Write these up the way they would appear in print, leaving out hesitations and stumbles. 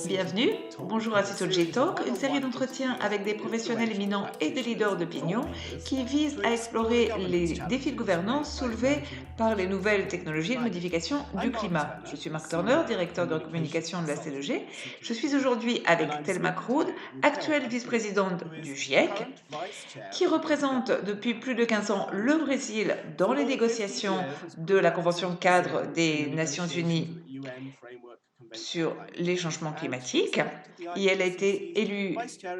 Bienvenue, bonjour à CISOJ Talk, une série d'entretiens avec des professionnels éminents et des leaders d'opinion qui visent à explorer les défis de gouvernance soulevés par les nouvelles technologies de modification du climat. Je suis Marc Turner, directeur de communication de la CEG. Je suis aujourd'hui avec Thelma Krood, actuelle vice-présidente du GIEC, qui représente depuis plus de 15 ans le Brésil dans les négociations de la Convention cadre des Nations Unies sur les changements climatiques, et elle a été élue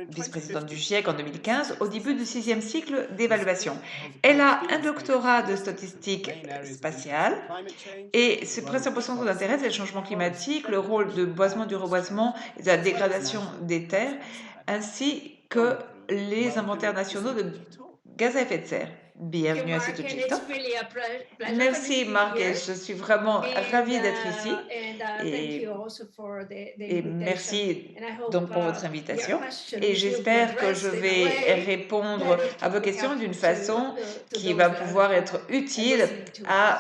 vice-présidente du GIEC en 2015 au début du 6e cycle d'évaluation. Elle a un doctorat de statistique spatiale et ses principaux centres d'intérêt, c'est le changement climatique, le rôle de boisement, du reboisement et de la dégradation des terres, ainsi que les inventaires nationaux de gaz à effet de serre. Bienvenue à cette Talk. Merci Marc, et je suis vraiment ravie d'être ici et merci donc pour votre invitation et j'espère que je vais répondre à vos questions d'une façon qui va pouvoir être utile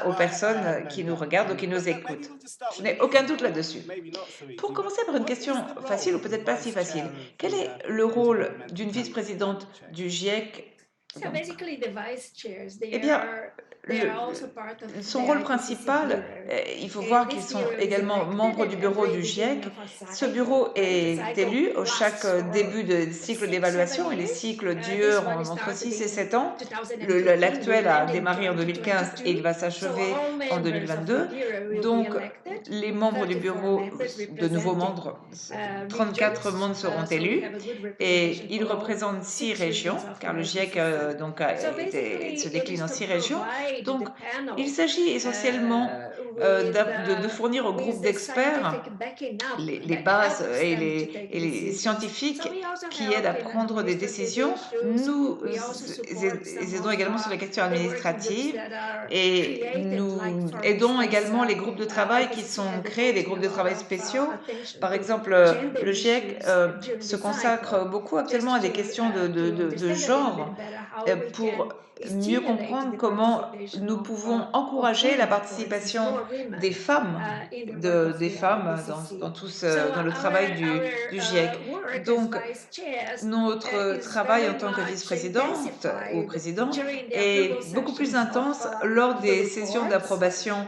aux personnes qui nous regardent ou qui nous écoutent. Je n'ai aucun doute là-dessus. Pour commencer par une question facile ou peut-être pas si facile, quel est le rôle d'une vice-présidente du GIEC? Eh bien, son rôle principal, il faut voir qu'ils sont également membres du bureau du GIEC. Ce bureau est élu au chaque début de cycle d'évaluation et les cycles durent entre 6 et 7 ans. L'actuel a démarré en 2015 et il va s'achever en 2022. Donc, les membres du bureau, de nouveaux membres, 34 membres seront élus et ils représentent 6 régions, car le GIEC se décline en 6 régions. Donc, il s'agit essentiellement de fournir au groupe d'experts les bases et les scientifiques qui aident à prendre des décisions. Nous aidons également sur les questions administratives et nous aidons également les groupes de travail qui sont créés, des groupes de travail spéciaux. Par exemple, le GIEC se consacre beaucoup actuellement à des questions de genre pour mieux comprendre comment nous pouvons encourager la participation des femmes, dans le travail du GIEC. Donc, notre travail en tant que vice-présidente ou président est beaucoup plus intense lors des sessions d'approbation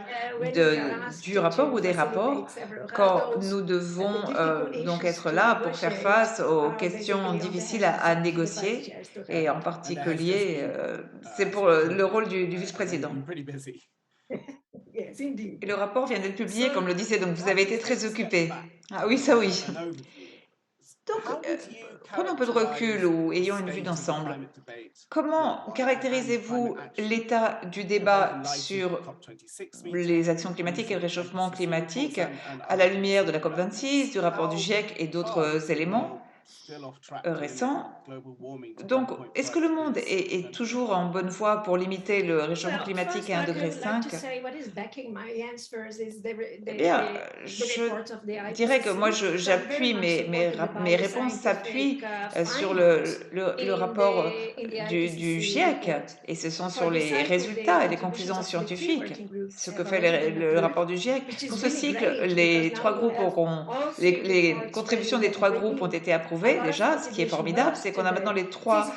du rapport ou des rapports, quand nous devons donc être là pour faire face aux questions difficiles à négocier, et en particulier, c'est pour le rôle du vice-président. Et le rapport vient d'être publié, comme le disait, donc vous avez été très occupé. Ah oui, ça oui. Donc, prenons un peu de recul ou ayons une vue d'ensemble. Comment caractérisez-vous l'état du débat sur les actions climatiques et le réchauffement climatique à la lumière de la COP26, du rapport du GIEC et d'autres éléments récents? Donc, est-ce que le monde est toujours en bonne voie pour limiter le réchauffement climatique à 1,5 degré? Eh bien, je dirais que moi, j'appuie, mes réponses s'appuient sur le rapport du GIEC, et ce sont sur les résultats et les conclusions scientifiques, ce que fait le rapport du GIEC. Pour ce cycle, les contributions des 3 groupes ont été approuvées déjà. Ce qui est formidable, c'est qu'on a maintenant les 3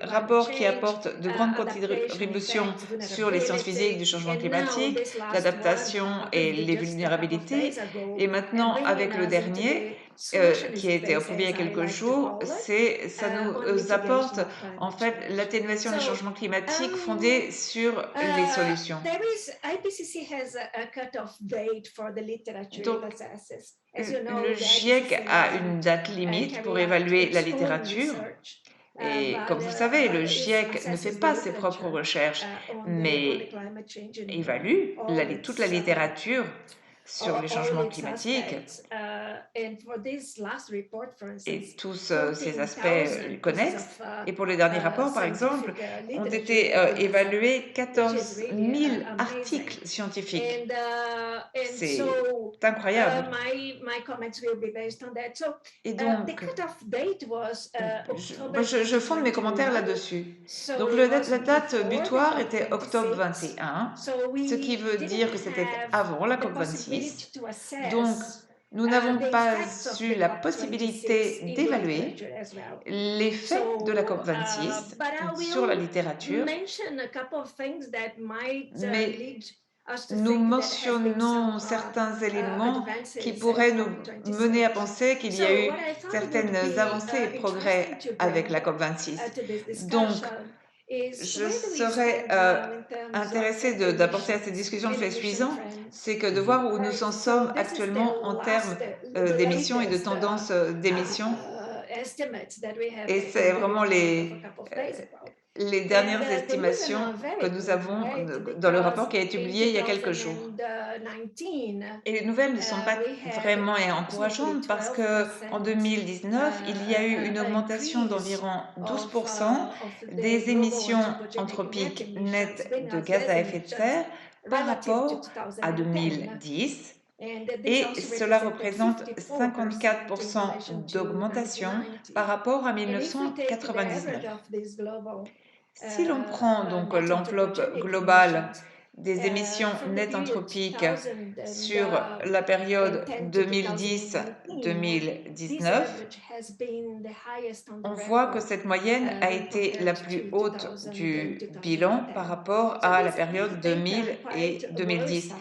rapports qui apportent de grandes contributions sur les sciences physiques du changement climatique, l'adaptation et les vulnérabilités. Et maintenant, avec le dernier, qui a été approuvé il y a quelques jours, ça nous apporte en fait l'atténuation des changements climatiques fondée sur les solutions. Donc, le GIEC a une date limite pour évaluer la littérature. Et comme vous le savez, le GIEC ne fait pas ses propres recherches, mais évalue toute la littérature sur les changements climatiques et tous ces aspects connexes. Et pour le dernier rapport, par exemple, ont été évalués 14 000 articles scientifiques. C'est incroyable. Et donc, je fonde mes commentaires là-dessus. Donc, la date butoir était octobre 21, ce qui veut dire que c'était avant la COP26. Donc, nous n'avons pas eu la possibilité d'évaluer l'effet de la COP26 But sur la will littérature, mention a couple of things that might mais lead us to nous think that has been mentionnons some certains éléments qui advances at pourraient nous mener à COP26. penser qu'il y a So eu what I thought would certaines be avancées et interesting progrès to avec bring la COP26. to this Donc, discussion is je where do we serais stand now in terms of intéressée d'apporter à cette emissions discussion le and fait emission suivant, trends? c'est que de voir où nous en Right. So sommes this is the actuellement en termes last, the d'émissions et de latest tendances d'émissions. estimates that we have Et c'est in the vraiment report of a couple of days ago. les And dernières the reason estimations are que very nous good, avons right? dans le rapport Because qui a été in publié il y a quelques jours. 2019, Et les nouvelles ne sont pas we had vraiment approximately encourageantes parce qu'en 12% 2019, il y a eu une augmentation increase d'environ of 12% the des global émissions anthropogenic net anthropiques emissions, nettes de greenhouse gaz gas à effet de emissions, serre par relative to rapport à 2010. 2010. And this Et also cela represented représente 54% in 54% relation to d'augmentation par 1990. rapport à And if we take the average 1999. of this global Si l'on prend donc net l'enveloppe anthropogenic globale emissions des émissions from the nettes period anthropiques 2010 sur la période to 2019, this 2010-2019, average has been the highest on the on voit que record cette moyenne a when été la compared plus to haute 2000 and du bilan par 2010. rapport So à la these période data 2000 are quite et 2010. worrisome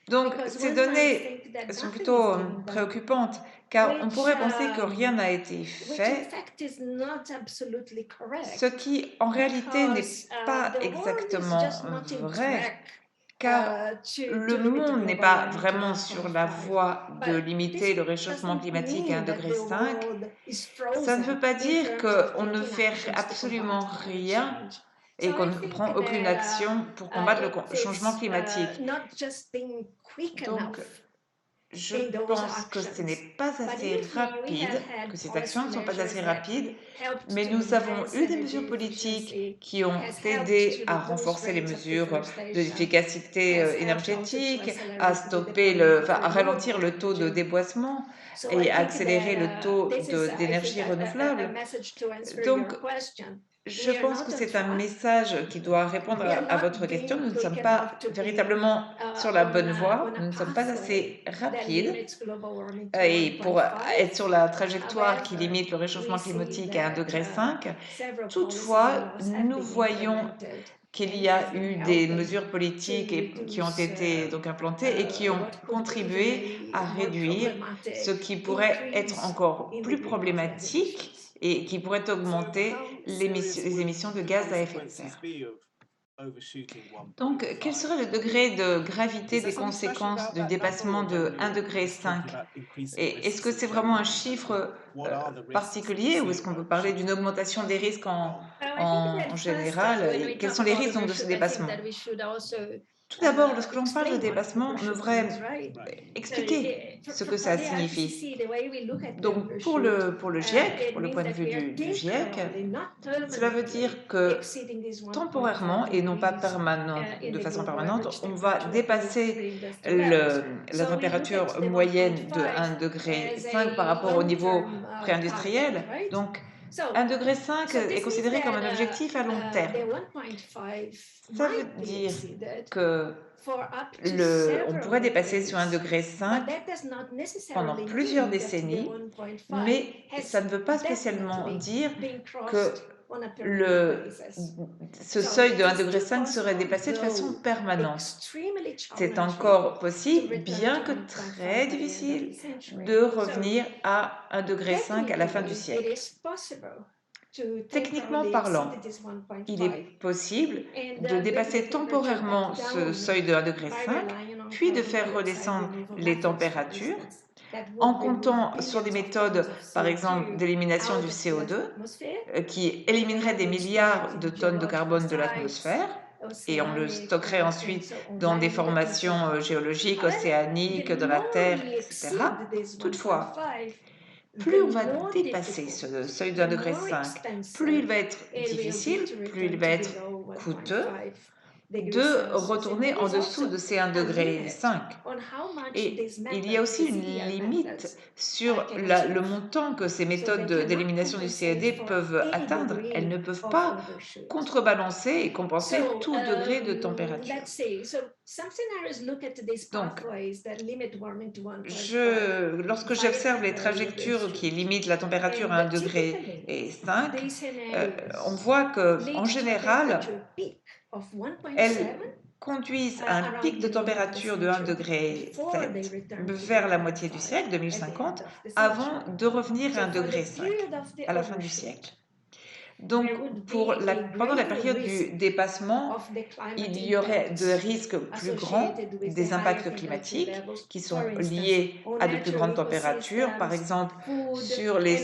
Donc, because ces one might données think that sont nothing is plutôt being done, préoccupantes, car on which pourrait penser que rien n'a été which in fait, fact is not absolutely ce correct qui en réalité because n'est pas the world is exactement just not in vrai, track car to le limit the monde n'est global pas warming to vraiment sur la 1.5. voie de But limiter this le réchauffement doesn't climatique à mean that 1,5 the degré. world is Ça ne veut frozen pas in dire terms of qu'on ne taking fait actions to combat absolument climate rien change. et So qu'on I ne think prend aucune that action pour combattre le it changement is climatique. not just being quick Donc, enough je in those pense que ce actions. n'est pas But assez if we have rapide, que had ces policy actions ne sont pas measures assez that rapides, helped mais to nous avons enhance eu des energy mesures politiques efficiency, qui ont has helped aidé to à reduce renforcer les rates of mesures deforestation, d'efficacité has helped also to énergétique, à accelerate the stopper deployment of à ralentir renewable le taux de energy. déboisement So I et à think accélérer that le taux this is, I think, d'énergie a renouvelable. message to answer Donc, your question. je We are pense que not on c'est un track. message qui doit répondre We are à votre not question. being Nous ne quick sommes enough pas to be véritablement sur la bonne on voie, a nous ne sommes pas pathway assez that rapides. limits global warming to Et pour 1.5. être sur la trajectoire qui However, limite le we réchauffement see climatique à that 1,5 degré, several policies and toutefois, laws have nous been voyons implemented qu'il and y have a been eu des helping mesures politiques to qui ont reduce été donc implantées et qui ont what could be even contribué à a more réduire ce problematic qui pourrait être increase encore in the plus greenhouse gas problématique emissions. et qui pourrait So, augmenter how serious les would émissions de the gaz à effet de consequences serre. be of overshooting Donc, quel 1.5? serait le I degré mean, de gravité is there des something special conséquences about du that number, dépassement or de generally 1,5 degré? just talking about increasing Et est-ce risks que in c'est vraiment un general? I mean, chiffre what are the risks if you particulier ou see est-ce it qu'on peut parler d'une overshooting? augmentation des risques Well, I think that en first, général? when Et we quels talk sont les about risques donc de ce overshoot, I think dépassement? that we should also Tout d'abord, lorsque l'on parle de explain what dépassement, on overshoot means, devrait right? Right. So expliquer ce que for ça the signifie. IPCC, the way we look at the Donc, overshoot, pour le GIEC, it pour le means point de that vue we are du GIEC, temporarily, not cela veut permanently, dire que exceeding this 1.5 temporairement et non pas degrees de in the façon global permanente, average on va temperature above dépasser pre-industrial levels. la So we look at température the moyenne de 1.5 1,5 degré as par a rapport au niveau long-term target, pré-industriel. right? Donc, So 1,5 degré est this means considéré comme un that objectif à long the terme. 1.5 Ça veut might be dire exceeded que for up to on several pourrait dépasser sur 1,5 decades, degré but that does not pendant necessarily plusieurs mean that the décennies, 1.5 mais ça has ne veut pas spécialement definitely dire been que crossed on a permanent le, basis. ce So seuil de it 1,5 is degré still serait possible, dépassé de façon though permanente. extremely C'est challenging, encore to possible, return bien to que 1.5 très by the end of the difficile, century. de So revenir à 1,5 degré à la fin du technically, it siècle. is possible to Techniquement temporarily parlant, exceed this il est 1.5 possible and de bring the dépasser temperature back temporairement ce down seuil de 1,5 degré, by relying on puis de carbon faire dioxide redescendre removal les methods, for températures instance, that en would remove comptant sur des billions of méthodes, tons of par exemple, CO2 d'élimination du out of the CO2, atmosphere qui and éliminerait des remove and store it milliards de in tonnes de geological carbone de sites, l'atmosphère, et on le oceanic, stockerait and ensuite so on dans des land and so formations on. géologiques, However, the océaniques, dans la more terre, we etc. exceed this Toutefois, 1.5, plus the on va more dépasser difficult, ce seuil de the 1,5 degré, more plus il expensive va être it will be difficile, to plus il return va to être below coûteux, 1.5 de retourner en dessous de ces 1,5 degré. Et il y a aussi une limite sur le montant que ces méthodes d'élimination du CAD peuvent atteindre. Elles ne peuvent pas contrebalancer et compenser tout degré de température. Donc, lorsque j'observe les trajectoires qui limitent la température à 1,5 degré, on voit qu'en général, elles conduisent à un pic de température de 1,7 degré vers la moitié du siècle, 2050, avant de revenir à 1,5 degré à la fin du siècle. Donc, pendant la période du dépassement, il y aurait de risques plus grands des impacts climatiques qui sont liés à de plus grandes températures, par exemple sur les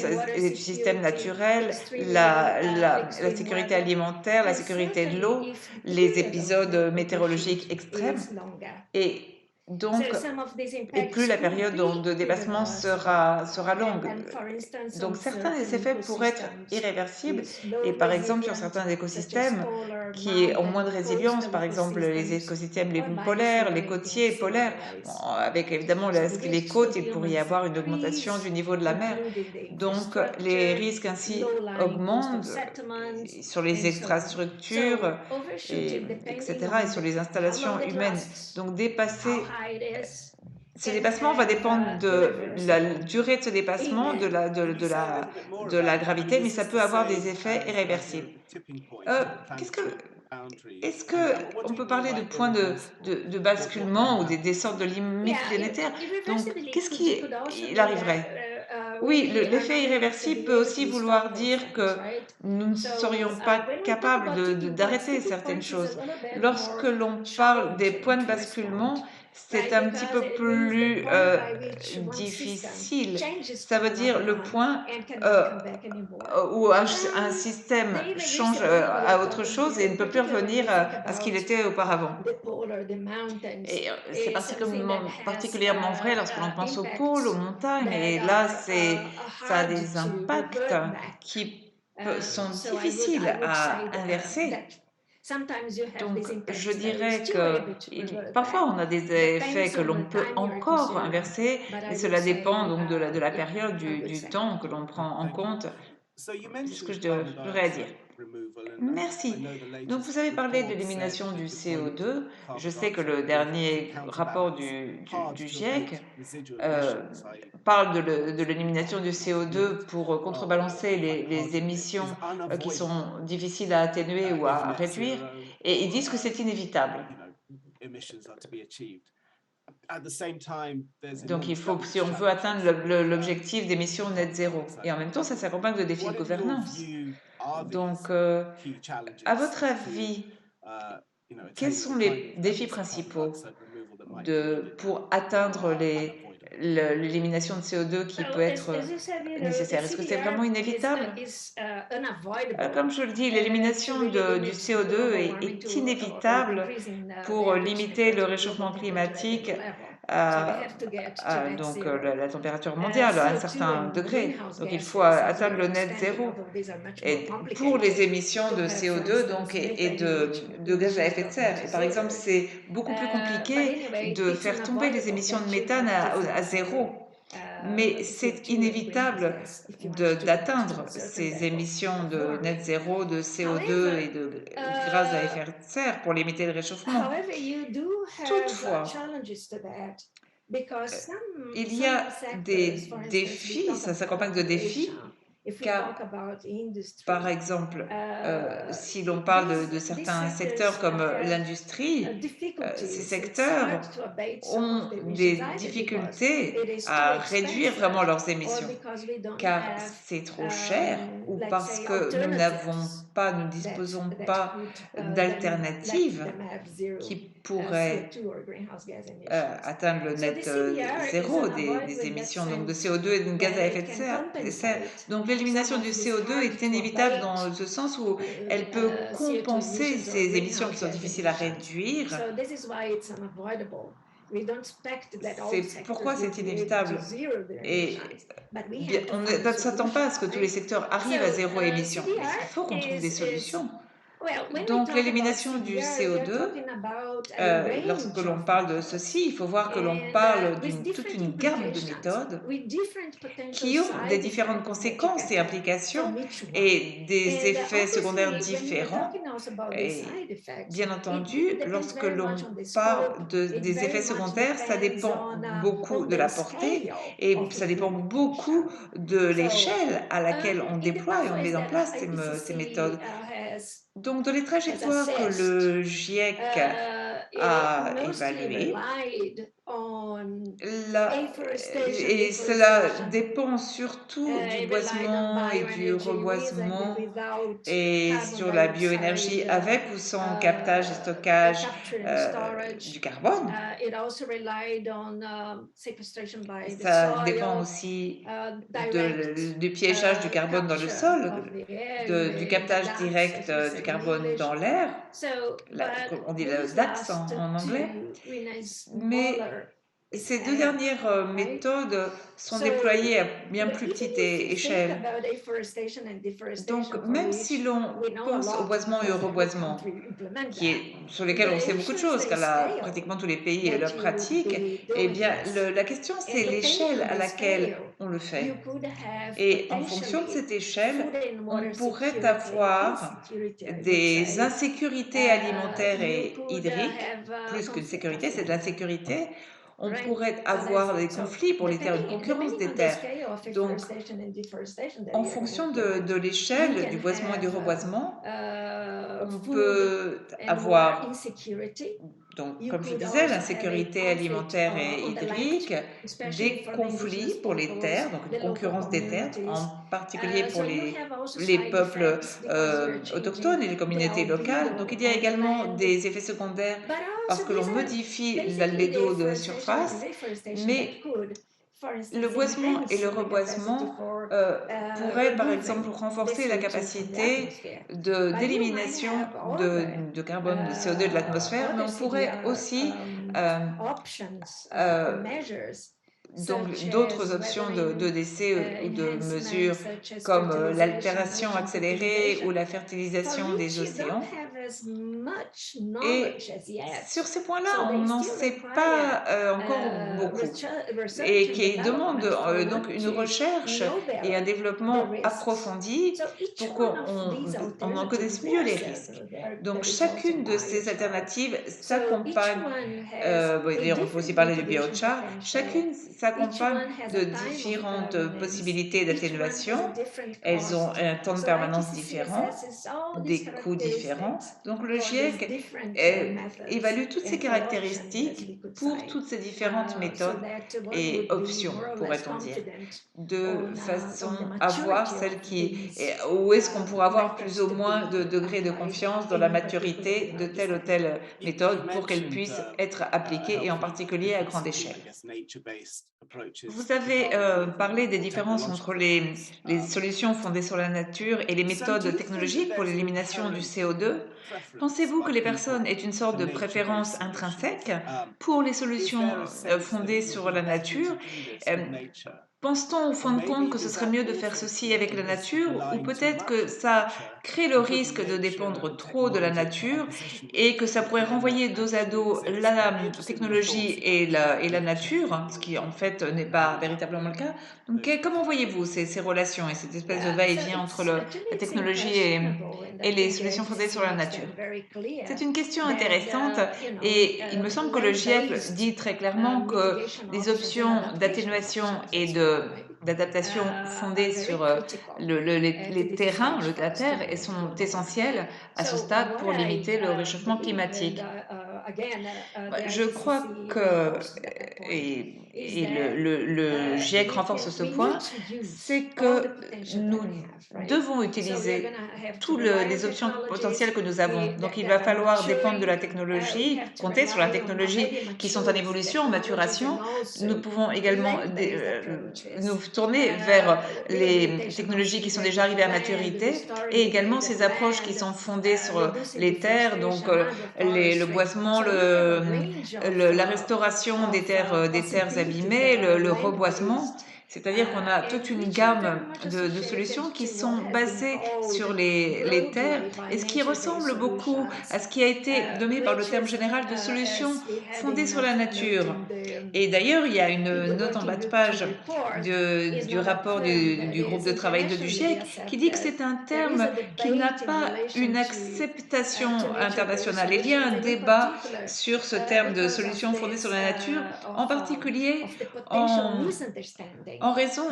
systèmes naturels, la sécurité alimentaire, la sécurité de l'eau, les épisodes météorologiques extrêmes. Et plus la période de dépassement sera longue. Donc certains des effets pourraient être irréversibles et par exemple sur certains écosystèmes qui ont moins de résilience, par exemple les écosystèmes les polaires, les côtiers polaires, avec évidemment les côtes, il pourrait y avoir une augmentation du niveau de la mer. Donc les risques ainsi augmentent sur les infrastructures, etc. et sur les installations humaines. Donc ce dépassement va dépendre de la durée de ce dépassement, de la gravité, mais ça peut avoir des effets irréversibles. Est-ce qu'on peut parler de points de basculement ou des sortes de limites planétaires? Donc, qu'est-ce qui arriverait? Oui, l'effet irréversible peut aussi vouloir dire que nous ne serions pas capables d'arrêter certaines choses. Lorsque l'on parle des points de basculement, c'est un petit peu plus difficile. Ça veut dire le point où un système change à autre chose et ne peut plus revenir à ce qu'il était auparavant. Et c'est particulièrement vrai lorsque l'on pense aux pôles, aux montagnes, et là, ça a des impacts qui sont difficiles à inverser. Donc, je dirais que parfois, on a des effets que l'on peut encore inverser, mais cela dépend donc de la période du temps que l'on prend en compte. C'est ce que je devrais dire. Merci. Donc, vous avez parlé de l'élimination du CO2. Je sais que le dernier rapport du GIEC parle de l'élimination du CO2 pour contrebalancer les émissions qui sont difficiles à atténuer ou à réduire. Et ils disent que c'est inévitable. Donc, il faut, si on veut atteindre l'objectif d'émissions net zéro. Et en même temps, ça s'accompagne de défis de gouvernance. Donc, à votre avis, quels sont les défis principaux pour atteindre l'élimination de CO2 qui peut être nécessaire? Est-ce que c'est vraiment inévitable? Comme je le dis, l'élimination du CO2 est inévitable pour limiter le réchauffement climatique donc la température mondiale à un certain degré. Donc il faut atteindre le net zéro. Et pour les émissions de CO2 donc, et de gaz à effet de serre. Et par exemple, c'est beaucoup plus compliqué de faire tomber les émissions de méthane à zéro. Mais c'est inévitable d'atteindre ces émissions de net zéro, de CO2 et de gaz à effet de serre pour limiter le réchauffement. Toutefois, il y a des défis, ça s'accompagne de défis, car, par exemple, si l'on parle de certains secteurs comme l'industrie, ces secteurs ont des difficultés à réduire vraiment leurs émissions, car c'est trop cher ou parce que nous ne disposons pas d'alternatives qui pourraient atteindre le net zéro des émissions donc de CO2 et de gaz à effet de serre. Donc l'élimination du CO2 est inévitable dans ce sens où elle peut compenser ces émissions qui sont difficiles à réduire. C'est pourquoi c'est inévitable. Et on ne s'attend pas à ce que tous les secteurs arrivent à zéro émission. Il faut qu'on trouve des solutions. Well, when we Donc talk about l'élimination du CBR, we are CO2, talking about a lorsque range l'on of parle de methods ceci, il faut voir que l'on and parle with toute different une gamme de implications, méthodes with different potential qui ont des side différentes effects that you conséquences can et have implications from each one. et des And effets secondaires obviously, when we are différents. talking also about these Et side effects, bien entendu, depends lorsque very much l'on on the scope. parle It des very effets much secondaires, ça depends dépend beaucoup on de the la portée scale et of ça dépend implementation. beaucoup de So, l'échelle à laquelle on in the déploie et on pathways met en that place ces méthodes. IPCC Donc, dans les has trajectoires que assessed, le GIEC it a mostly évaluées, relied on et cela deforestation, dépend surtout du relied on boisement et du bioenergy with and reboisement without et carbon sur la dioxide bioénergie avec ou sans captage et stockage capture and storage. du carbone. It also relied on sequestration by the Ça dépend soil, aussi direct du piégeage du carbone dans le capture sol, of the air du in the captage DAX, direct as we du say in carbone English. dans l'air, So, but on dit le these DAX last en anglais. two greenhouse Mais smaller ces deux scale, dernières right? méthodes sont So, déployées à bien but plus even petite if you think échelle. about afforestation and deforestation, Donc, for même which si l'on we know a pense au lot boisement et au because every reboisement, country implement qui that, est, sur lesquels on the sait beaucoup de issue is choses, the car scale pratiquement tous les pays that le you would pratiquent, be eh doing bien, this. la question, c'est And depending l'échelle on à the laquelle scale, on le you fait. could have Et en fonction de cette potentially échelle, food and on water pourrait security, avoir insecurity, I would des say. insécurités alimentaires You et could hydriques, have plus qu'une conflict of sécurité, c'est de land, l'insécurité. On right? pourrait So avoir des so conflits pour les terres, une depending concurrence des on the terres. scale of Donc, afforestation and deforestation that en you're going to fonction implement, de you l'échelle can du boisement et du have reboisement, on food peut and water avoir, insecurity. donc, You comme je could disais, also have a l'insécurité conflict alimentaire et on the land, hydrique, especially des for the indigenous conflits pour les peoples, terres, donc une the local concurrence des terres, communities. en particulier pour So you have also les side peuples effects because you're autochtones changing et les the communautés locales. Donc, albedo il y a on the également land. des effets secondaires But parce also que l'on these are modifie basically the l'albédo de afforestation and surface, deforestation that mais could, for le instance, boisement et enhance le the capacity reboisement for pourraient, par exemple, removing the renforcer la CO2 from the capacité atmosphere. But you might d'élimination have other de carbone, de CO2 de l'atmosphère, mais other on pourrait CBR aussi options or euh, measures, donc such d'autres as options de weathering décès ou de enhancements, mesures such as comme fertilization, l'altération ocean accélérée ou fertilization, la for fertilisation which des you don't océans. have as much knowledge Et as yet. sur ces So points-là, on they n'en still sait require pas encore beaucoup research et and qui demande development for donc one une to recherche know et un better the développement risks. approfondi So each pour one of these on en alternatives, connaisse there mieux are les risques. several, Donc there is also chacune de ces biochar. alternatives So each s'accompagne, one has bon, a d'ailleurs on peut aussi different parler du mitigation biochar, potential. chacune Each s'accompagne one has de a time of différentes permanence. possibilités Each one has a d'atténuation. different Elles ont cost. un temps de So permanence IPCC différent, assesses all these des coûts différents. characteristics Donc le for these GIEC different methods évalue toutes ces and options, as caractéristiques we could pour say, toutes ces différentes so méthodes that one et would be options, more or less pourrait-on dire, confident de on the façon à voir maturity celle of these où est-ce qu'on pourrait avoir plus methods ou to moins de be degrés de applied confiance dans in la a particular maturité de geologic telle ou study. telle You méthode pour qu'elle mentioned puisse être appliquée et en healthy particulier à grande differences in, échelle. I guess, nature-based approaches Vous avez to parlé des différences entre technological les ones. solutions fondées sur la nature et les So do méthodes you think that technologiques pour there's an l'élimination du inherent CO2. preference Pensez-vous que by les personnes people aient une sorte for de nature-based préférence solutions? intrinsèque pour les Is solutions there a sense that fondées it would sur be la better to nature? do this Euh, with nature? Pense-t-on au Or fond de compte maybe que ce does serait that mieux de faire also ceci create avec a la risk of nature ou relying too peut-être much que on ça nature crée le because risque de nature dépendre and trop de la technological nature opposition et que ça pourrait may not renvoyer dos à actually dos exist? la I'd be interested in your technologie thoughts about et la nature nature, and ce qui en fait technology n'est and pas maybe how véritablement le cas. Donc those comment differ. voyez-vous ces relations et cette espèce de Yeah, so va-et-vient entre it's to me la it's technologie unquestionable, and I et les think the solutions fondées sur IPCC la makes nature? that very C'est clear une question intéressante that et il me semble que le GIEC dit land-based très clairement que mitigation les options and options adaptation d'atténuation options et as well, right? d'adaptation Are fondées very sur critical les to this terrains, stage for la us to terre, et manage sont global warming. essentielles à ce So stade what pour I limiter le réchauffement believe, and climatique. again, the Je crois IPCC que, reinforces that point, is et that le GIEC renforce ce we need point, to c'est use all the que potential that nous we have, right? devons So we are utiliser going to have to toutes rely on les options technologies potentielles que nous avons. Donc il va that are falloir dépendre de la maturing. We technologie, have to compter sur la rely on technologie already qui sont en matured évolution, en technologies, maturation. and Nous also pouvons également land-based nous approaches. tourner vers les Rehabilitation of technologies qui sont seabed déjà arrivées à land, maturité restoring et également degraded ces approches qui land, sont fondées sur reducing les terres, donc deforestation, le agroforestry. boisement, So we have a range la restauration des terres of abîmées, possibilities that are le reboisement. land-based C'est-à-dire qu'on a toute une gamme de solutions qui sont basées sur les terres et ce qui ressemble beaucoup à ce qui a été nommé par le terme général de solutions fondées sur la nature. Et d'ailleurs, il y a une note en bas de page du rapport du groupe de travail du GIEC qui dit que c'est un terme qui n'a pas une acceptation internationale. Il y a un débat sur ce terme de solutions fondées sur la nature, en particulier en raison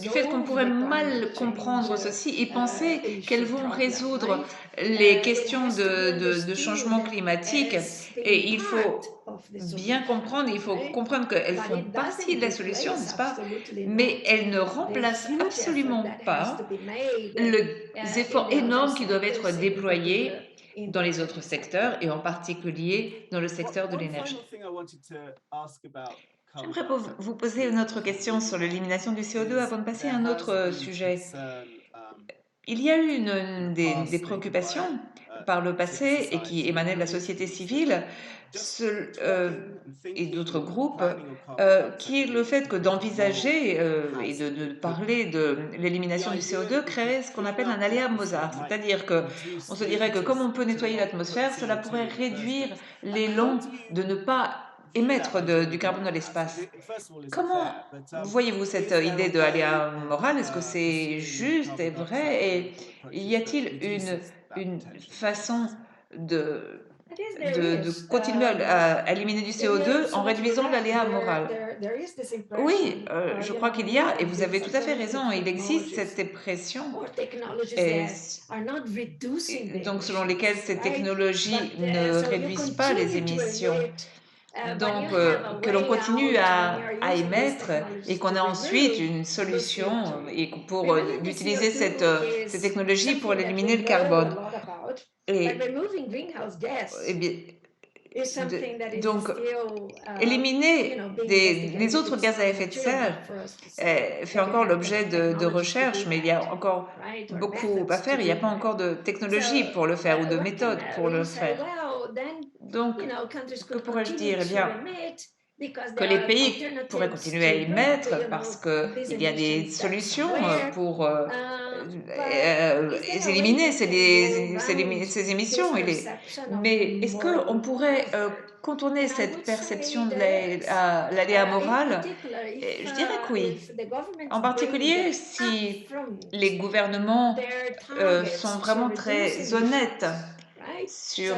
du fait qu'on pourrait mal comprendre ceci et penser qu'elles vont résoudre les questions de changement climatique. Et il faut bien comprendre, il faut comprendre qu'elles font partie de la solution, n'est-ce pas? Mais elles ne remplacent absolument pas les efforts énormes qui doivent être déployés dans les autres secteurs et en particulier dans le secteur de l'énergie. J'aimerais vous poser une autre question sur l'élimination du CO2 avant de passer à un autre sujet. Il y a eu des préoccupations par le passé et qui émanaient de la société civile et d'autres groupes, qui est le fait que d'envisager et de parler de l'élimination du CO2 créerait ce qu'on appelle un aléa Mozart, c'est-à-dire qu'on se dirait que comme on peut nettoyer l'atmosphère, cela pourrait réduire l'élan de ne pas émettre du carbone dans l'espace. Comment voyez-vous cette idée de aléa moral? Est-ce que c'est juste et vrai? Et y a-t-il une façon de, de continuer à éliminer du CO2 en réduisant l'aléa moral? Oui, je crois qu'il y a, et vous avez tout à fait raison, il existe cette impression, et donc selon lesquelles ces technologies ne réduisent pas les émissions. Donc, que l'on continue à émettre et qu'on a ensuite une solution et pour d'utiliser cette technologie pour éliminer le carbone. Et, et bien, donc, éliminer les autres gaz à effet de serre fait encore l'objet de recherches, mais il y a encore beaucoup à faire. Il n'y a pas encore de technologie pour le faire ou de méthode pour le faire. Donc, que pourrais-je dire? Eh bien, que les pays pourraient continuer à émettre parce qu'il y a des solutions pour éliminer ces émissions. Mais est-ce qu'on pourrait contourner cette perception de l'aléa moral? Je dirais que oui. En particulier si les gouvernements sont vraiment très honnêtes sur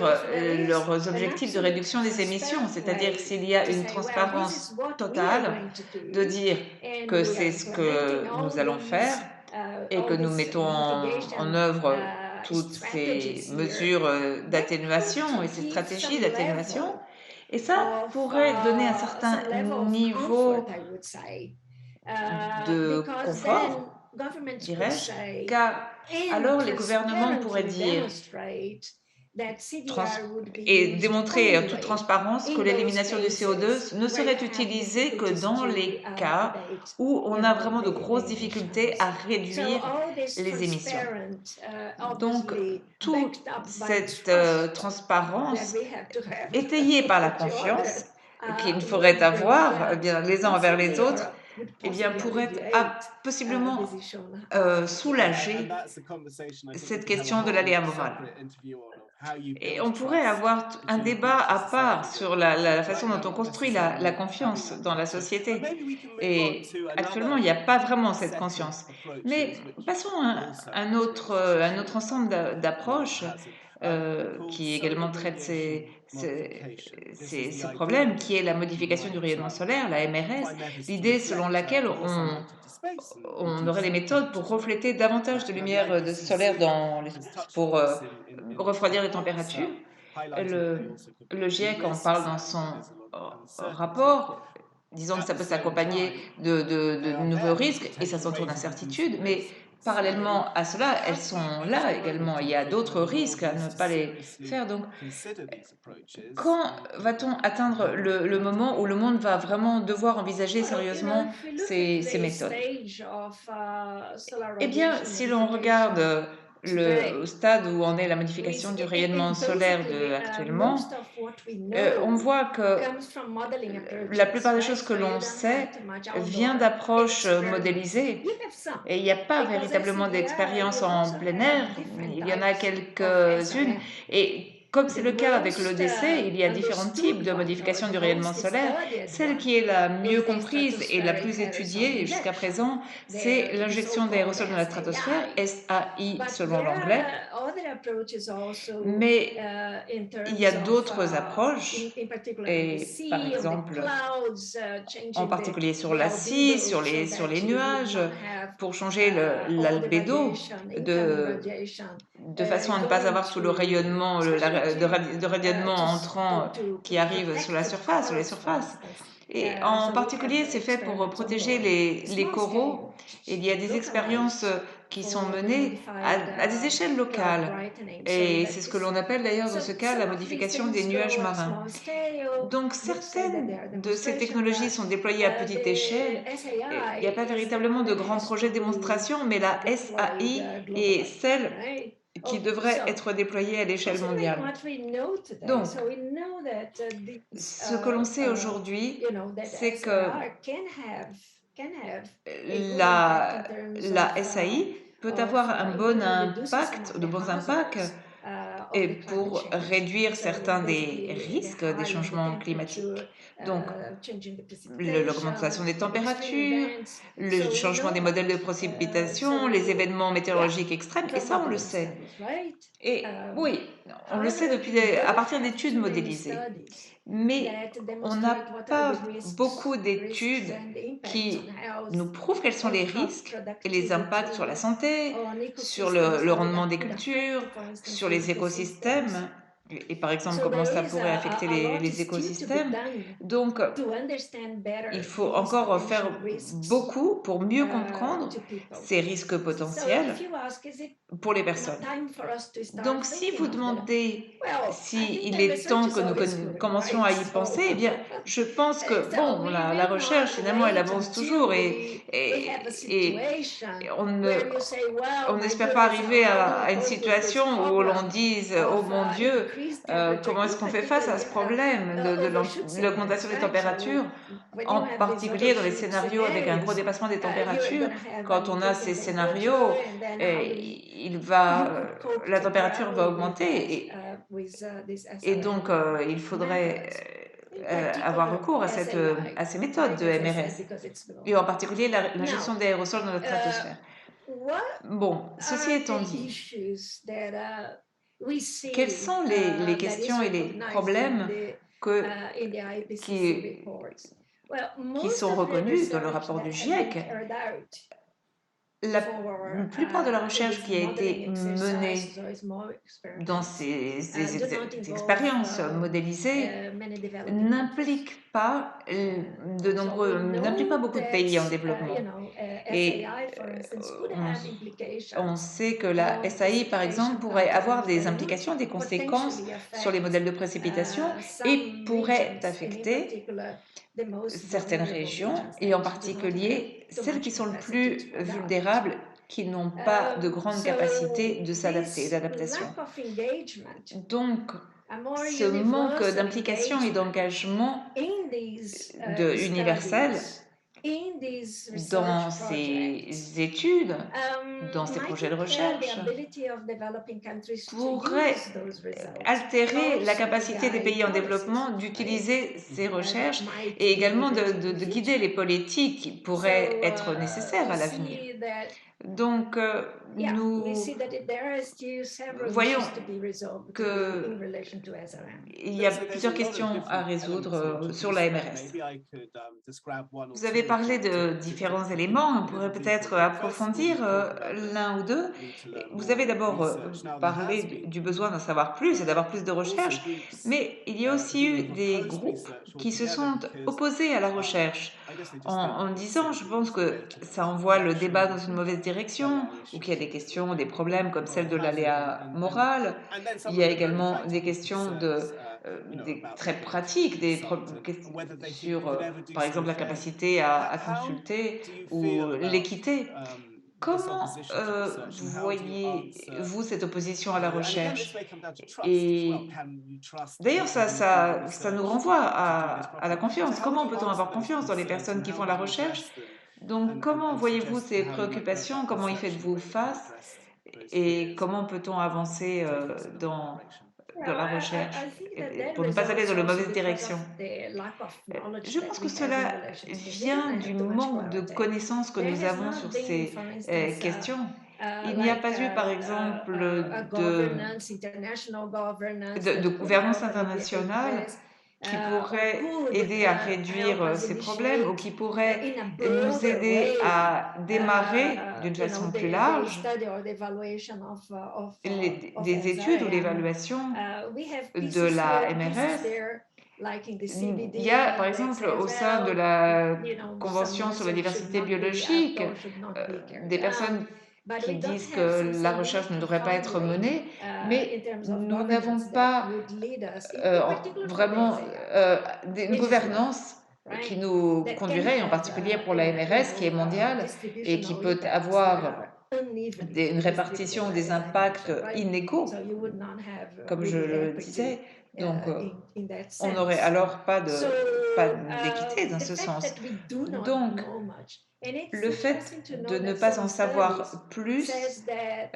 leurs objectifs de réduction des émissions, c'est-à-dire s'il y a une transparence totale de dire que c'est ce que nous allons faire et que nous mettons en œuvre toutes ces mesures d'atténuation et ces stratégies d'atténuation. Et ça pourrait donner un certain niveau de confort, dirais-je, car alors les gouvernements pourraient dire et démontrer en toute transparence que l'élimination du CO2 ne serait utilisée que dans les cas où on a vraiment de grosses difficultés à réduire les émissions. Donc, toute cette transparence étayée par la confiance qu'il faudrait avoir bien, les uns envers les autres, eh bien, pourrait possiblement soulager cette question de l'aléa moral. Et on pourrait avoir un débat à part sur la façon dont on construit la confiance dans la société. Et actuellement, il n'y a pas vraiment cette conscience. Mais passons à un autre ensemble d'approches qui également traite ces problèmes, qui est la modification du rayonnement solaire, la MRS, l'idée selon laquelle on aurait des méthodes pour refléter davantage de lumière solaire pour refroidir les températures. Le GIEC en parle dans son rapport, disant que ça peut s'accompagner de nouveaux risques et ça s'entoure d'incertitudes, mais parallèlement à cela, elles sont là également. Il y a d'autres risques à ne pas les faire. Donc, quand va-t-on atteindre le moment où le monde va vraiment devoir envisager sérieusement ces méthodes? Eh bien, si l'on regarde au stade où en est la modification du rayonnement solaire actuellement, most of what we on know voit que comes from modeling la approaches, plupart des right? choses que So you l'on don't sait have too much vient outdoor d'approches experiments. modélisées You have some, et il n'y a pas because véritablement SAR, d'expérience you en also plein have air. different Il y en a types of quelques-unes. SRM. Et comme c'est The le cas avec most l'EDC, il y a différents types understood de one, or modifications the du rayonnement most solaire. studied Celle one, qui est la mieux is the comprise et la stratospheric plus aerosol étudiée jusqu'à injection, présent, c'est the l'injection so-called d'aérosols dans la stratosphère, SAI. SAI But selon there l'anglais. are other approaches also Mais in il y a terms of, d'autres approches, in particular on the et par sea, on the exemple, clouds, en changing particulier sur the la scie, albedo sur so les that you would nuages, not have pour changer all the l'albédo radiation, incoming de, radiation, de façon à ne pas going avoir tout le to, rayonnement, especially de rayonnement entrant qui to arrive protect sur la the surface, sur les corals, for surfaces. instance. Et en So we have particulier, c'est fait pour experiments protéger ongoing. les Small coraux. scale, Et il y a des expériences localized qui sont for the menées modified à des échelles cloud locales. brightening. So Et that c'est ce que is, l'on appelle d'ailleurs dans ce cas la some of these modification des things nuages go at marins. small scale. Donc You say that they certaines are de ces demonstration, technologies but sont déployées à petite échelle. the Il n'y a SAI pas is the véritablement one de that grands has to projets de be démonstration, mais la deployed SAI est globally, celle right? qui Okay, devrait so être déployée à l'échelle considering mondiale. what we know today, Donc, so we know that these, ce que l'on sait aujourd'hui, that c'est que SAR can have a good impact in terms la of SAI peut avoir un bon even reducing some impact, of de the bons impacts, hazards of et the climate pour change. réduire So certains des basically, the risques des high in the changements climatiques. temperature, Donc, changing the precipitation, l'augmentation des and extreme températures, events. le So we changement know des modèles de that. précipitation, les So événements yeah, météorologiques extrêmes, et from ça on le modeling sait. studies, right? Et oui, on le sait However, depuis we à don't partir have d'études too many modélisées. studies Mais that on n'a demonstrate what are pas the risks beaucoup d'études and the impacts on qui health, nous prouvent quels sont on les risques et les impacts sur la productivity, santé, on sur ecosystems, le how rendement that des could cultures, affect, for instance, sur the les ecosystems. écosystèmes, et par exemple So comment there ça is pourrait affecter a lot les still to be écosystèmes. done Donc, to understand il better faut these encore faire potential risks beaucoup pour mieux comprendre to people. ces risques So potentiels if you ask, is it pour les not personnes. time for us to start Donc, si thinking vous of that? demandez Well, I think s'il the est research temps is que nous always going, commencions right? à y penser, eh bien, je pense que, bon, We la will recherche, not finalement, elle wait avance toujours until we have a et situation on where you say, well, my n'espère pas goodness, arriver how do we à une cope with this situation où l'on problem dise, oh of mon Dieu, increased temperature, comment est-ce in qu'on fait face à particular, ce problème de overshoot l'augmentation scenarios, des right? températures, So when en you have these particulier dans les overshoot scénarios avec un gros scenarios, dépassement des you're températures. going to have Quand an on a increase in ces temperature, scénarios, and then how do you could cope la température va temporarily with augmenter that with this et SRM donc il faudrait methods. In avoir particular, recours SAI, à ces méthodes right? de As I said, MRS because it's et en global. particulier l'injection Now, d'aérosols dans la uh, stratosphère. what Bon, ceci are étant the dit, issues that we quelles see sont les that is questions et les recognized problèmes que, in the IPCC qui, reports? Well, qui most sont of the reconnus dans le research rapport that du has been GIEC? carried out La for plupart de la recherche these qui a été modeling exercises menée or small dans experiments ces do not involve expériences modélisées many developing countries. n'implique pas So we n'implique pas know beaucoup de that pays en développement. Et SAI, for instance, could have on implications sait que la on SAI, par exemple, precipitation pourrait avoir patterns des that implications, des would conséquences potentially sur les modèles affect de précipitation et some pourrait regions, and in affecter particular the most certaines vulnerable régions regions et en that do not have particulier too celles qui much sont le capacity plus to adapt. vulnérables, qui n'ont pas de grande capacité So de s'adapter, this d'adaptation. lack of engagement, Donc, a more ce manque universal d'implication et engagement d'engagement in these universel studies, in these dans research projects, ces études, dans ces might projets de impair the recherche, ability of developing countries to pourrait use those results, altérer la also to capacité des guide pays en policies, développement right? d'utiliser ces That recherches might et be également needed in de the guider les future. politiques qui pourraient So être nécessaires we à l'avenir. see that, Donc, yeah, we nous see that there are still several voyons issues to be resolved in qu'il relation to SRM. y a plusieurs questions à résoudre sur la MRS. Vous avez parlé de différents éléments, on pourrait peut-être approfondir l'un ou deux. Vous avez d'abord parlé du besoin d'en savoir plus et d'avoir plus de recherche, mais il y a aussi eu des groupes qui se sont opposés à la recherche en disant, je pense que ça envoie le débat dans une mauvaise direction, ou qu'il y a des questions, des problèmes comme celle de l'aléa moral. Il y a également des questions très pratiques, sur, par exemple, la capacité à consulter ou l'équité. Comment research and how do you answer? voyez-vous cette opposition à la And again, this recherche? may come down to trust as well. Et Can you trust the d'ailleurs, people who do the ça nous research renvoie to do this à la properly? So confiance. how would Comment you peut-on answer avoir those confiance dans les concerns personnes and qui how font would la you recherche? address them Donc, comment and voyez-vous suggest ces how you might go about préoccupations? Comment y researching faites-vous ways to face? address those Et fears comment peut-on avancer taking us in the right direction? dans Well, la I recherche think that that pour ne pas aller dans results la also mauvaise because of direction? the lack of knowledge Je that pense que we have in cela relation to this. We vient don't du have too much manque de clarity. connaissances que There nous has avons not sur been, ces for instance, questions. Il n'y a like pas eu, par exemple, a governance, international governance de that could gouvernance help alleviate internationale this, qui or pourrait could aider à help réduire us ces problèmes ou initiate qui pourrait in a nous broader aider way, à démarrer d'une façon plus the large study or the evaluation of des études ou SRM. l'évaluation We have de pieces la here, pieces MRS. there, like in the Il y a, CBD, par the exemple, au sein de XFL, la some Convention sur la research should diversité not be, biologique, outdoor should not be carried des on. personnes But qui we don't disent have que la something recherche ne yet devrait pas être concrete menée, in mais terms of nous n'avons governance that pas would lead us, in particular for the vraiment SAR, une which is one, gouvernance qui right? nous That can conduirait, en have, particulier pour la MRS, qui est mondiale et qui distributional peut impacts that avoir are unevenly une distributed, répartition des as I impacts mentioned, right? inégaux, So you would not have comme je really le equity disais. Donc, in that on n'aurait sense. alors pas So d'équité dans the ce fact sens. that we do not Donc, know much, and it's le fait interesting to de know ne that pas some en studies savoir plus, says that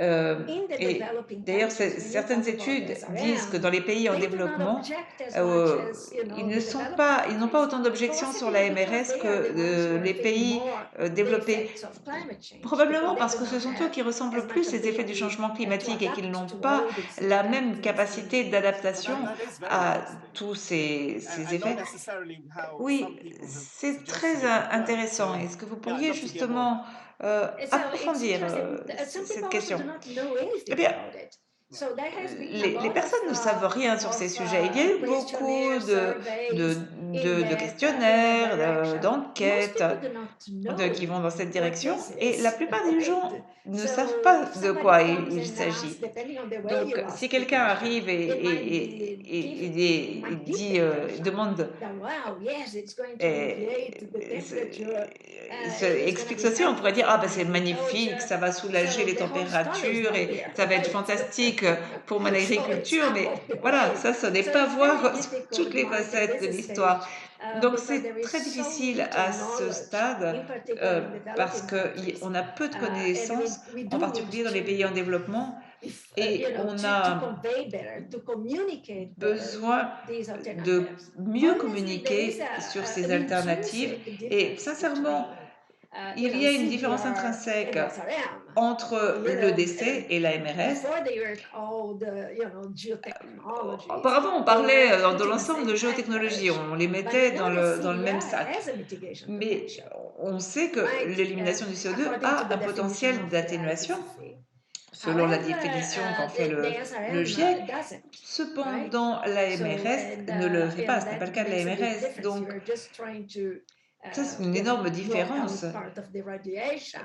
in the et developing d'ailleurs countries, when you certaines talk about études disent que SRM, dans les pays en they do not développement, object as much as ils ne the sont developing pas, ils n'ont pas countries, autant d'objections sur la possibly because MRS they are the ones who que are les feeling pays more the développés. effects of climate change, because Probablement they parce do que ce not sont eux have qui ressemblent as plus much les effets du ability changement to climatique et qui adapt n'ont to pas all these la impacts même in the capacité same way. d'adaptation That is very à interesting. tous ces And not effets. necessarily how some Oui, people have c'est suggested très it would work. intéressant. So, Est-ce que vous yeah, I'd pourriez love to hear more justement about So it's approfondir interesting. Some cette people also question? do not know Eh anything bien, about it. So there has been a les lot personnes ne savent rien sur ces sujets. Il y a eu beaucoup questionnaire surveys in de that questionnaires, direction. Most d'enquêtes people do not qui know vont dans cette what direction this et la is, plupart des right? gens ne So savent pas if de somebody quoi comes il and asks, s'agit. depending on the way Donc, you si ask the quelqu'un question, arrive it might be et might give dit, the impression demande, that wow, yes, it's going to et, alleviate the temperature. explique It's going to be ceci, on pourrait helpful dire, for ah ben c'est magnifique, agriculture. ça va So soulager les the whole story is températures not et there, ça va être right? fantastique pour mon So it's agriculture, mais half of the voilà, way. ça, ce n'est So pas it's very voir toutes difficult, les Mark, at facettes de this l'histoire. stage, Donc because c'est there is très so difficile little à ce knowledge, stade in particular in parce developing countries. qu'on a peu de And connaissances, we en do need particulier dans les pays en développement, et on to a convey better, to communicate better besoin these de alternatives. mieux Honestly, there is communiquer sur ces an alternatives. intrinsic Et difference sincèrement, between, il y a une différence CDR intrinsèque and SRM. entre le décès et la MRS. Before they were called, geotechnologies. Auparavant, on they parlait were put de in the l'ensemble same de géotechnologies, package. on les But mettait we know that dans le même CDR sac. has a mitigation Mais potential, on sait que right? l'élimination du CO2 According to a the un definition potentiel of the d'atténuation, IPCC. selon la However, définition qu'en fait the le SRM GIEC. doesn't, right? Cependant, la So, MRS ne le fait pas, ce n'est pas that le cas de la makes a big MRS. difference. Donc, You're just trying to, ça, c'est une énorme block différence. out part of the radiation,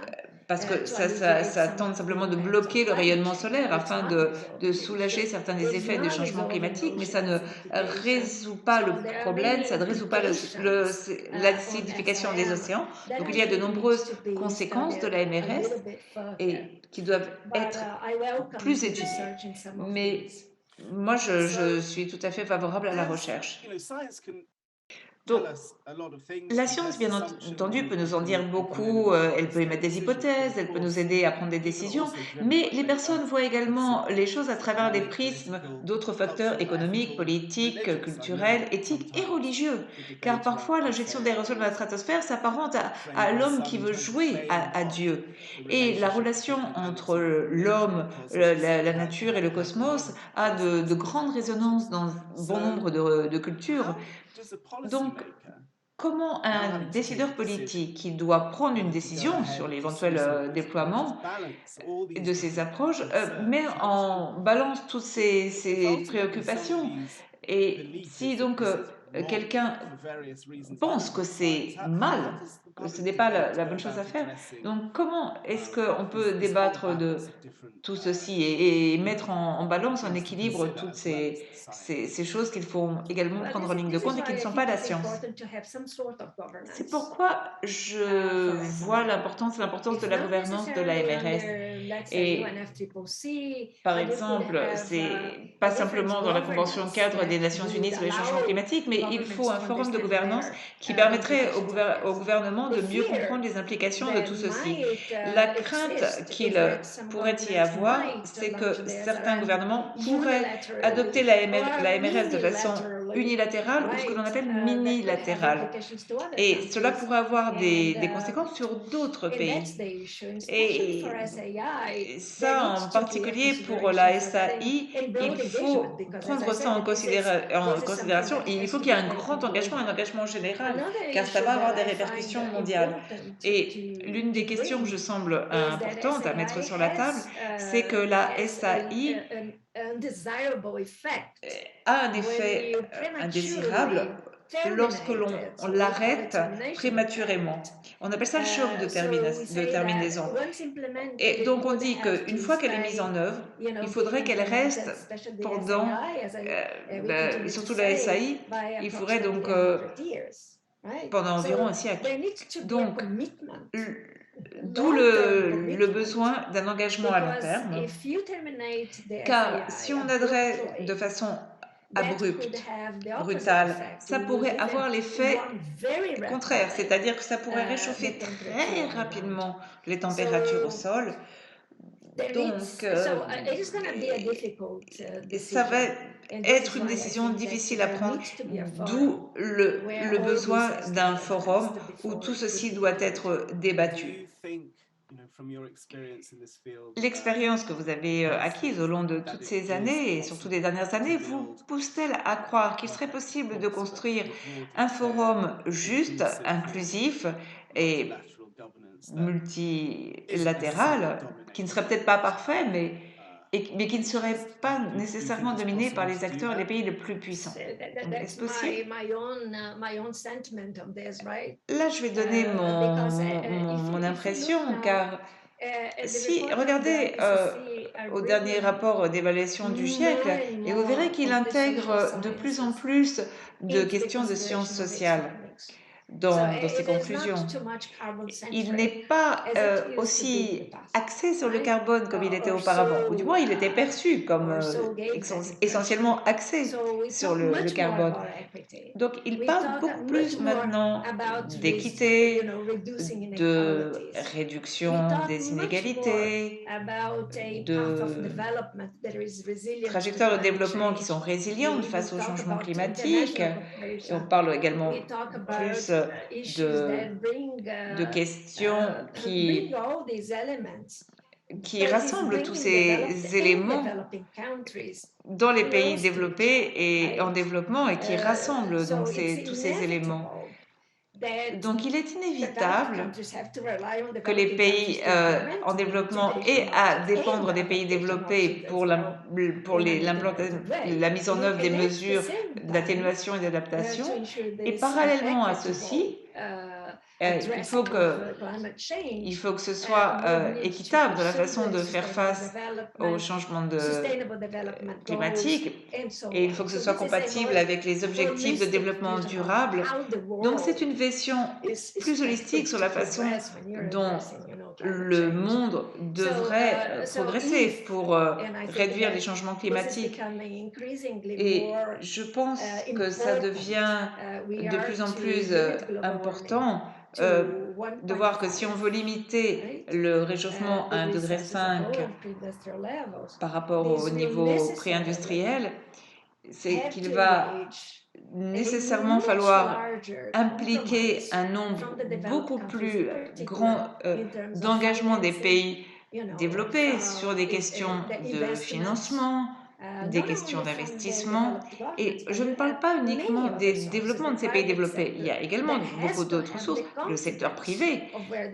Parce que to alleviate ça some tente of the simplement de impacts of bloquer le climate rayonnement change. solaire It's afin not de resolving the soulager issue. certains des It's effets du not changement resolving climatique, mais ça ocean ne acidification. résout pas le So there are problème, many ça ne résout pas implications on l'acidification des SRM océans. that Donc I il y a de think needs nombreuses to be conséquences de studied la a MRS little bit further. et qui doivent But être I welcome plus the étudiées. research in some of Mais these. moi, je suis tout à fait favorable à la recherche. Science can Donc, tell us a lot of things, la and science, test bien assumptions, entendu, peut nous en and dire can beaucoup, elle peut émettre des decisions, hypothèses, but elle of peut nous course, aider à prendre des people are décisions, also driven mais by les great personnes voient également les choses à travers des economic, prismes political, d'autres facteurs cultural, économiques, ethical, politiques, religious. I culturels, know éthiques et sometimes religieux. the Car debate parfois, around l'injection SAR d'aérosols dans la is stratosphère s'apparente playing à by l'homme qui some veut trying to jouer play in à part Dieu. the Et la relationship relation between entre humanity and nature l'homme, because it's la nature et le had a lot cosmos of a de precedents in grandes other résonances cultures. dans bon So nombre de cultures. how does a Donc, policymaker, comment now un having to take décideur a decision politique qui doit prendre une whether to go décision ahead sur with this l'éventuel suicide risk, how does déploiement balance all these de ces different approches, met concerns? How does en balance toutes if ces ultimately some of préoccupations? these Et belief si is that donc this is quelqu'un pense que c'est mal, que ce n'est pas la bonne chose à faire. Donc comment est-ce qu'on peut débattre de tout ceci et mettre en balance, en équilibre toutes ces choses qu'il faut également prendre en ligne de compte et qui ne sont pas la science? C'est pourquoi je vois l'importance de la gouvernance de la MRS. Et par exemple, c'est pas simplement dans la Convention cadre des Nations Unies sur les changements climatiques, mais il faut un forum de gouvernance qui permettrait au gouvernement de mieux comprendre les implications de tout ceci. La crainte qu'il pourrait y avoir, c'est que certains gouvernements pourraient adopter la MRS de façon unilatérale ou ce que l'on appelle minilatérale. Et cela pourrait avoir des conséquences sur d'autres pays. Et ça, en particulier pour la SAI, il faut prendre ça en considération et il faut qu'il y ait un grand engagement, un engagement général, car ça va avoir des répercussions mondiales. Et l'une des questions que je semble importante à mettre sur la table, c'est que la SAI a un effet indésirable lorsque l'on l'arrête prématurément. On appelle ça le choc de terminaison. Et donc on dit qu'une fois qu'elle est mise en œuvre, il faudrait qu'elle reste pendant, surtout la SAI, il faudrait donc pendant environ un siècle. Donc, d'où le besoin d'un engagement à long terme, car si on adresse de façon abrupte, brutale, ça pourrait avoir l'effet contraire, c'est-à-dire que ça pourrait réchauffer très rapidement les températures au sol. Donc, ça va être une décision difficile à prendre, d'où le besoin d'un forum où tout ceci doit être débattu. L'expérience que vous avez acquise au long de toutes ces années, et surtout des dernières années, vous pousse-t-elle à croire qu'il serait possible de construire un forum juste, inclusif et multilatéral, qui ne serait peut-être pas parfait, mais qui ne serait pas nécessairement dominé par les acteurs et les pays les plus puissants? Est-ce possible? Là, je vais donner mon impression, car si, regardez au dernier rapport d'évaluation du GIEC, et vous verrez qu'il intègre de plus en plus de questions de sciences sociales dans ses conclusions. Il n'est pas aussi axé sur le carbone comme il était auparavant, ou du moins il était perçu comme essentiellement axé sur le carbone. Donc il parle beaucoup plus maintenant d'équité, de réduction des inégalités, de trajectoires de développement qui sont résilientes face au changement climatique. Et on parle également plus de questions qui rassemblent tous ces éléments dans les pays développés et en développement et qui rassemblent donc tous ces éléments. Donc il est inévitable que les pays en développement aient à dépendre des pays développés pour la mise en œuvre des mesures d'atténuation et d'adaptation. Et parallèlement à ceci, il faut que ce soit équitable dans la façon de faire face au changement climatique et il faut que ce soit compatible avec les objectifs de développement durable. Donc c'est une vision plus holistique sur la façon dont le monde devrait progresser pour réduire les changements climatiques. Et je pense que ça devient de plus en plus important de voir que si on veut limiter le réchauffement à 1,5 degré par rapport au niveau pré-industriel, c'est qu'il va nécessairement falloir impliquer un nombre beaucoup plus grand d'engagement des pays développés sur des questions de financement, des questions d'investissement. Et je ne parle pas uniquement des développements de ces pays développés. Il y a également beaucoup d'autres sources. Le secteur privé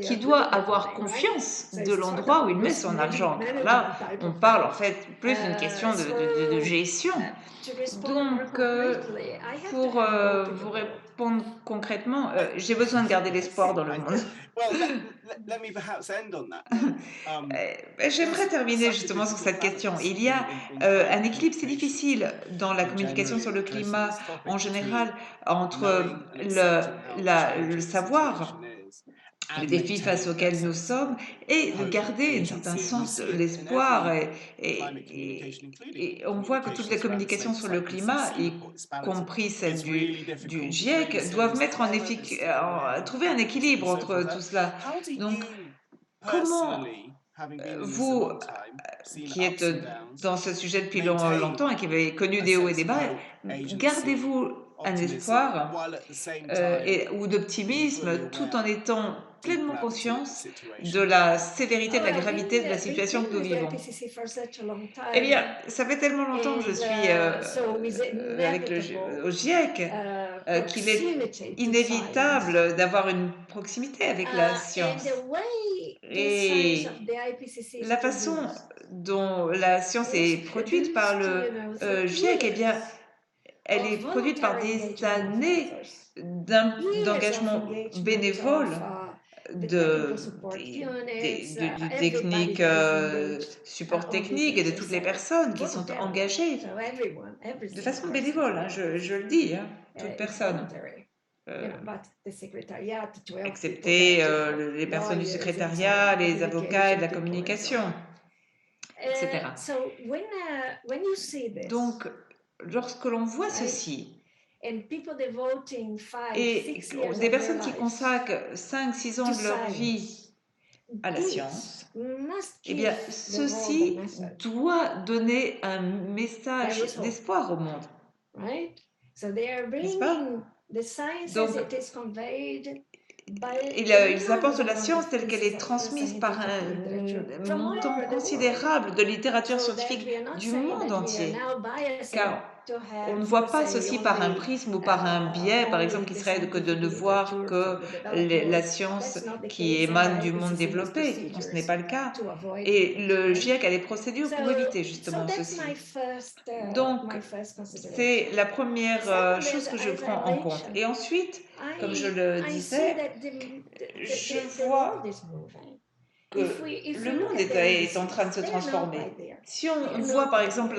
qui doit avoir confiance de l'endroit où il met son argent. Car là, on parle en fait plus d'une question de gestion. Donc, pour vous répondre concrètement, j'ai besoin de garder l'espoir dans le monde. Well, let me perhaps end on that. J'aimerais terminer justement sur cette question. Il y a un équilibre, c'est difficile dans la communication sur le climat en général, entre le savoir, les défis face auxquels nous sommes, et de garder un certain sens de l'espoir. Et on voit que toutes les communications sur le climat, y compris celle du GIEC, doivent mettre trouver un équilibre entre tout cela. Donc, comment vous, qui êtes dans ce sujet depuis longtemps et qui avez connu des hauts et des bas, gardez-vous un espoir ou d'optimisme tout en étant pleinement conscience de la sévérité, de la gravité de la situation que nous vivons? Eh bien, ça fait tellement longtemps que je suis au GIEC qu'il est inévitable d'avoir une proximité avec la science. Et la façon dont la science est produite par le GIEC, eh bien, elle est produite par des années d'engagement bénévole des techniques, support technique et de toutes les personnes qui sont engagées de façon bénévole, hein, je le dis, hein, toute personne. Excepté les personnes du secrétariat, les avocats et de la communication, etc. Donc, lorsque l'on voit ceci, et des personnes qui consacrent 5-6 ans de leur vie à la science, eh bien, ceci doit donner un message d'espoir au monde. N'est-ce pas? Donc, ils apportent la science telle qu'elle est transmise par un montant considérable de littérature scientifique du monde entier. Car on ne voit pas ceci par un prisme ou par un biais, par exemple, qui serait que de ne voir que la science qui émane du monde développé. Non, ce n'est pas le cas. Et le GIEC a des procédures pour éviter justement ceci. Donc, c'est la première chose que je prends en compte. Et ensuite, comme je le disais, je vois que le monde est en train de se transformer. Si on voit par exemple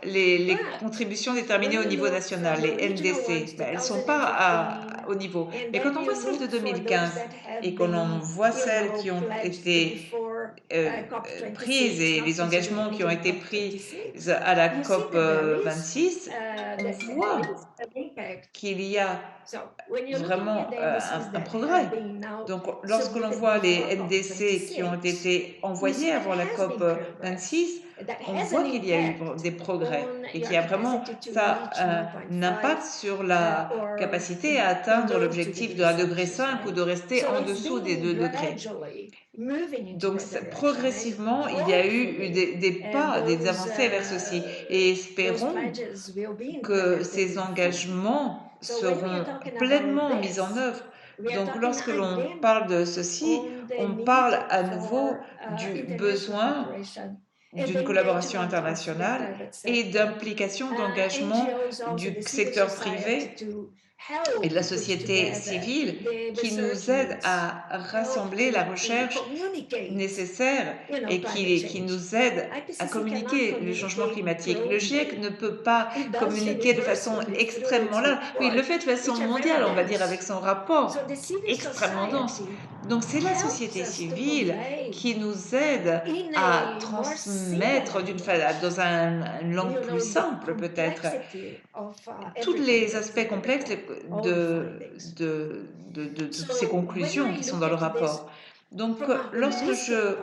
les contributions déterminées au niveau national, les NDC, elles ne sont pas au niveau. Mais quand on voit celles de 2015 et qu'on voit celles qui ont été prises et les engagements qui ont été pris à la COP 26, on voit qu'il y a vraiment un progrès. Donc, lorsque l'on voit les NDC qui ont été envoyés avant la COP 26, on voit qu'il y a eu des progrès et qu'il y a vraiment un impact sur la capacité à atteindre l'objectif de 1,5 degré ou de rester en dessous des 2 degrés. Donc, progressivement, il y a eu des pas, des avancées vers ceci. Et espérons que ces engagements seront pleinement mis en œuvre. Donc, lorsque l'on parle de ceci, on parle à nouveau du besoin d'une collaboration internationale et d'implication, d'engagement du secteur privé et de la société civile qui nous aide à rassembler la recherche nécessaire et qui nous aide à communiquer le changement climatique. Le GIEC ne peut pas communiquer de façon extrêmement large. Oui, il le fait de façon mondiale, on va dire, avec son rapport extrêmement dense. Donc, c'est la société civile qui nous aide à transmettre dans une langue plus simple, peut-être, tous les aspects complexes de toutes ces conclusions qui sont dans le rapport. Donc, lorsque je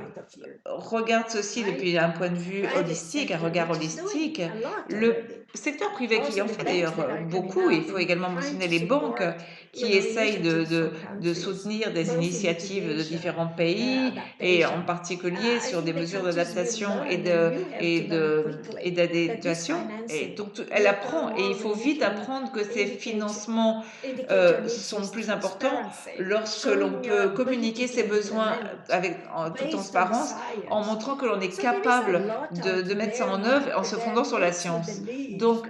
regarde ceci depuis un point de vue holistique, un regard holistique, le secteur privé qui en Also, the fait banks d'ailleurs that are coming beaucoup. Il up faut and également trying mentionner to les banques support, qui essayent initiatives from de countries, soutenir des both in initiatives de mitigation, différents pays et en adaptation. particulier I sur des think the mesures countries will d'adaptation learn, and we'll have to learn et quickly that this d'adaptation. Et financing donc elle will apprend et il allow faut and vite can apprendre que ces indicate financements needs sont use plus importants transparency, lorsque l'on showing your peut ability communiquer to ses besoins implement en toute based on the transparence, en science. montrant que l'on est So there is a capable lot out de mettre ça there, en œuvre en Mark, se that fondant sur la makes me science. believe Donc,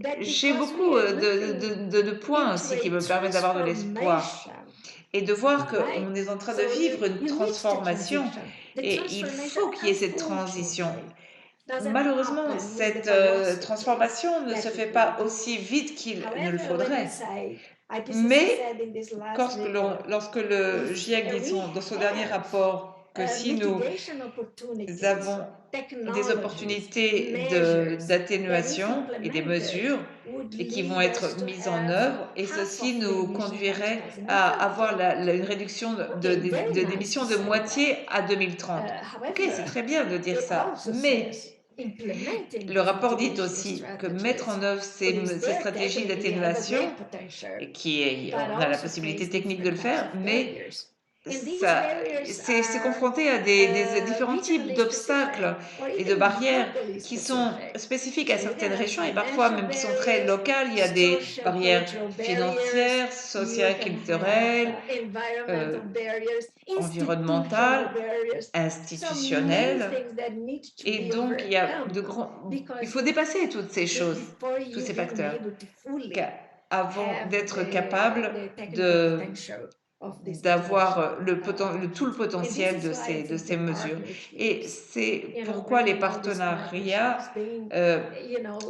that j'ai because beaucoup we are looking de points into aussi qui a me permettent d'avoir de l'espoir transformation, et de voir right? qu'on est en train de So vivre une you need the transformation transition. The et il transformation, faut qu'il y ait cette transition. unfortunately, doesn't Malheureusement, happen with the cette velocity transformation ne that se it fait pas would. aussi vite qu'il ne le However, let me faudrait. say, IPCC Mais said in this last report, lorsque le if GIEC dit we dans son dernier have rapport que si nous mitigation opportunities, avons des technologies, opportunités measures that, if d'atténuation et des implemented, mesures would et qui vont lead us être to mises en have œuvre, et half ceci of the nous emissions by conduirait à avoir 2030. une réduction Okay, very nice d'émissions to de say that. moitié à 2030. Ok, c'est However, très bien de dire it ça, also mais says implementing le these rapport dit mitigation aussi que mettre en strategies, œuvre ces there stratégies definitely have a d'atténuation, great potential, on but a la also possibilité face technique de le different types faire, of mais barriers. And these barriers c'est are confronté à des différents types regionally d'obstacles specific or et de even barrières locally qui sont specific. spécifiques à So there certaines are régions et parfois financial même qui sont très barriers, locales. Il y a des social, barrières cultural barriers. financières, You sociales, can have culturelles, environmental euh, barriers, institutional environnementales, barriers. So many institutionnelles. things that need to Et be donc, overcome il because faut dépasser toutes ces choses, before tous you ces being facteurs, able to fully avant have d'être capable the technical de potential of this d'avoir mitigation. tout le And this potentiel is why I de think ces the mesures. Et partnerships, c'est pourquoi les bringing all these partenariats, partnerships, being, euh,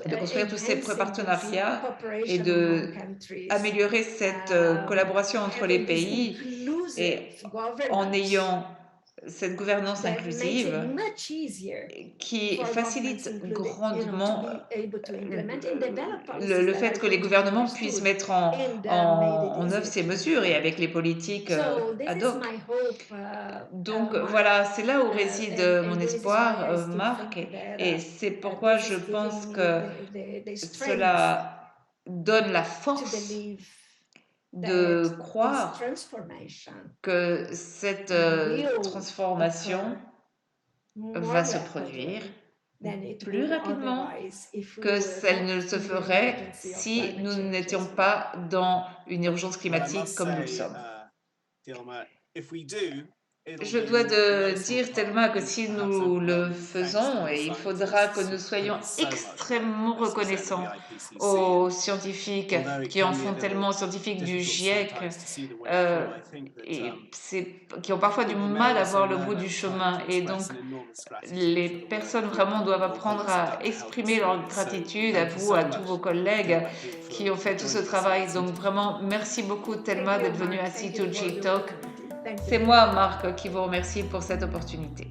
de construire tous ces enhancing this partenariats et cooperation among de countries, améliorer cette collaboration entre les having this pays inclusive et en governance ayant cette gouvernance that makes it inclusive much easier qui for governments facilite included, to grandement be able to implement and develop policies le that fait are que les going to be gouvernements puissent understood mettre and made it en œuvre easier ces to mesures et implement. avec les politiques So this ad is hoc. my hope, Donc Mark, voilà, c'est là où réside mon and this is why I espoir, still Marc, think that et c'est pourquoi this je is pense giving me que the strength cela donne la to force believe that de this croire transformation que cette will transformation occur more va se produire rapidly than it plus would rapidement otherwise if we que were celle not ne se in the ferait emergency of si climate nous change n'étions as we are. pas dans une urgence Well, I climatique must comme nous le say, sommes. Dilma, if we do, it'll Je be dois no small dire, part Thelma, que in si perhaps nous le overwhelming thanks to faisons, the et il faudra que scientists nous who put soyons in so much work, extrêmement as you said, at the reconnaissants IPCC. aux And scientifiques although it qui en can be a font little tellement, aux scientifiques du difficult GIEC, sometimes to see the way euh, through, I think that qui ont parfois du people may mal à also voir le bout learn du over time chemin. to Et donc, express an enormous gratitude les for the personnes work vraiment doivent all apprendre colleagues have à done to help us exprimer through leur this. So gratitude à thank you vous, so à tous much, vos collègues Dilma, qui ont fait tout ce joining us travail. at Donc C2G. vraiment, merci beaucoup Thelma Thank you, d'être venue Mark. à Thank you for C2G the Talk. opportunity. Thank you. C'est moi, Marc, qui vous remercie pour cette opportunité.